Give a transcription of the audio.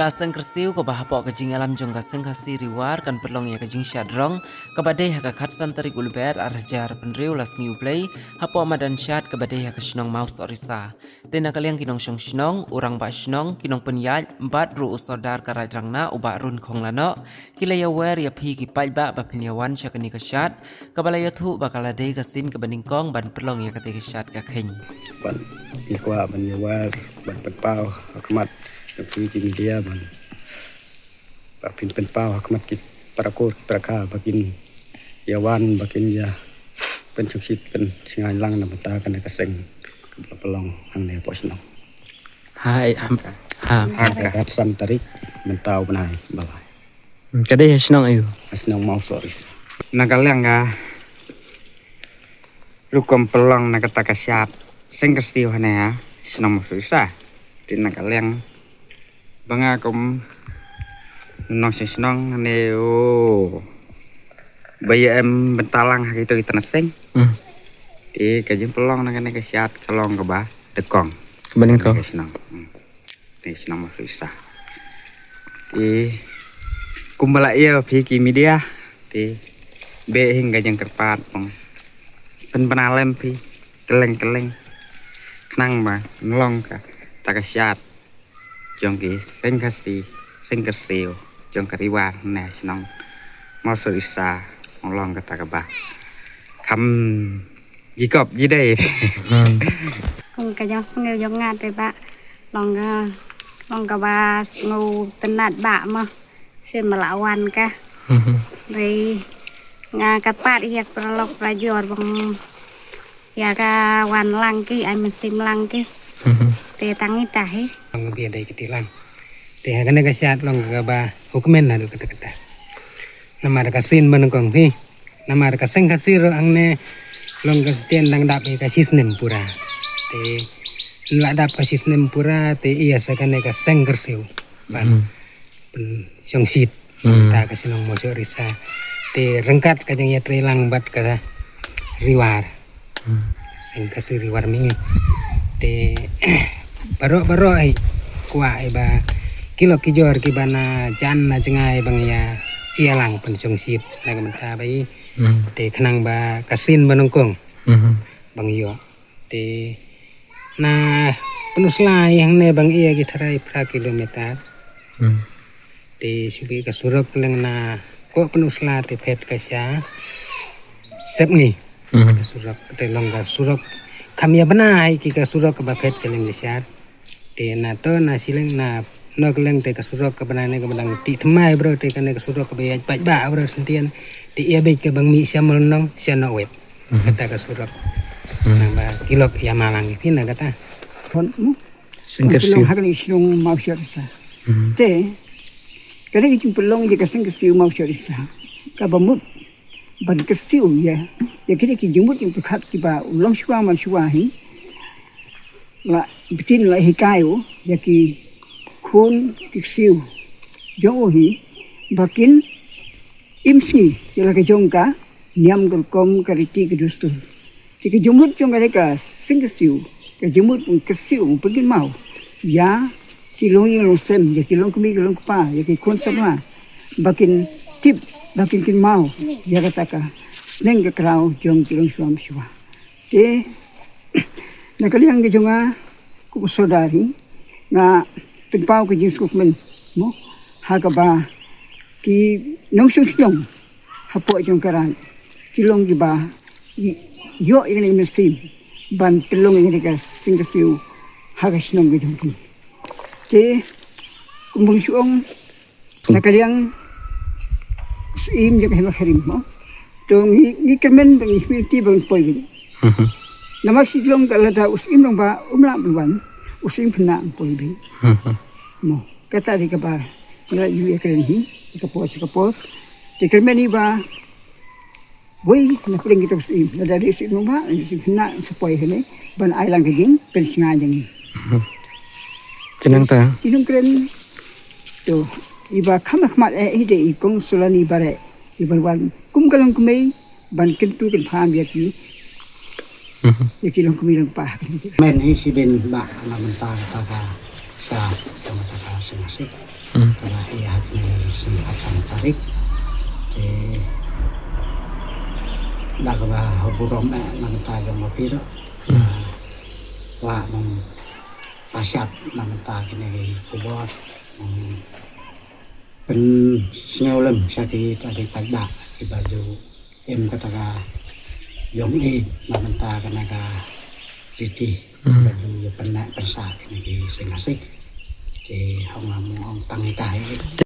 Kaseng kersiu ke bahapok kejing alam jong kaseng kasih riwar kan perlong ya kejing syadrong kebadai haka khatsan tarik ulber arjar penriu las new play hapo madan syad kebadai haka shnong maus orisa tena kaliang kinong syong shnong urang ba shnong kinong penyaj empat ru usodar karai rangna uba run khong lano kilaya wer ya phi ki pai ba penyawan syakani kasyat kabalaya thu bakaladai kasin kebeningkong ban perlong ya kate kasyat kakeng ban ikwa ban yawar ban penpau akmat tapi kini dia ban bapin penpau akmat kit parakor praka bakin yawan bakin ya pencuksit pen singai lang na bata kana kaseng pelong hang ne posno Hai harga katsan tarik mentau benai balai kadai hasnong ayu asnong mau soris nagalang ga rukom pelong na kata kasyat sing kersiu hane ya senong susah tin nagalang banga kom nong senong ne o bayam bentalang gitu kita naseng di kajeng pelong na kene kasyat kalong ka ba dekong kebening kau senong di senong susah di kumbala iya piki media di be hingga jeng kerpat pong pen penalem pi keleng kenang ba ngelong ka takasyat jong ki sing kasih jong kariwan na senong mau surisa ngelong ka takaba kam jikop jidai Kung kajang sengil jong ngat te ba long ka ba ngu tenat ba ma se melawan ka dei nga kapat yak pralok prajor bang ya ka wan langki ai mesti melangki te tangi tahe Ang biya day kitilang. Tiha kana kasyat long ka ba hukumen na do kata. Namar kasin manungkong hi. Namar kaseng kasiro ang ne long kastien dang dap ka sisnem pura. Te la dap ka sisnem pura te iya sa kana kaseng kersiu. Ban pen syong sit. Ta kasinong mo risa. Te rengkat kajang ya trelang bat ka riwar. Seng kasih riwar mingi. Te baro ai kuah ai ba kilo kijor ki bana jan na jengai bang ya ialang pensong sit na kamenta bai te kenang ba kasin banungkong bang iyo te na penusla yang ne bang iya gitarai pra kilometer te sugi kasurok leng na ko penusla te pet kasya sepni kasurok te longgar surok kami ya benai ki kasurok ke bapet celeng lisyar te na to na sileng na no keleng te kasurok ke benane ke benang ti thmai bro te kane kasurok ke bayaj paj ba bro sentian te ia bej ke bang mi siamol nong siano wet kata kasurok nang ba kilok ya malang pina kata singkersiu hakan isinong mau syarisa te kada ki pelong je kaseng kesiu mau syarisa ka bamut ban kesiu ya kita ki jumut yang tukhat ki ba ulong shwa man shwa hi la bitin la hikayo ya ki khun kesiu jo hi bakin imsi ya la ka jongka niam gol kom kariti ke dustu ki jumut jong ka sing kesiu ka jumut pun kesiu pagin mau ya kilong yung sem ya kilong kumi kilong pa ya ki khun sama bakin tip bakin kin mau ya kata ka sneng ke krau jong kilong suam shwa te nakaliang ke jonga ku saudari na pinpau ke jing skukmen mo hakaba ki nong syong hapo jong karan kilong gi ba yo ini mesim ban kilong ini ka sing kesiu hagas nong ge jong ki te kumbung syong nakaliang im je ka harim mo to ngi kemen bang ismiti bang poibin nama silong kalada usim long ba umla bulan usim phna poibin mo kata di ka ba ila yu ekren hi ka po di kermeni ba wei na puling kita usim na dari usim long ba usim phna sepoi hene ban ai lang kejing pensinga jeng Tenang ta. Inung keren tu iba khamak ide ikong sulani bare iban wan kum kalang kumei ban kentu kan pham yaki yaki long kumei lang pa men hi si ben ba na mentang taka sa tama taka sengasik kala iya ni singkatan tarik Nakaba huburom na namentagang mapiro. Wa mong pasyat namentagin ay kubot. Pen snewlem sakit tadi tagda ibaju em kataga yong e namentagan naga riti baju penak persak ni singasik. Jadi hong tangi tahi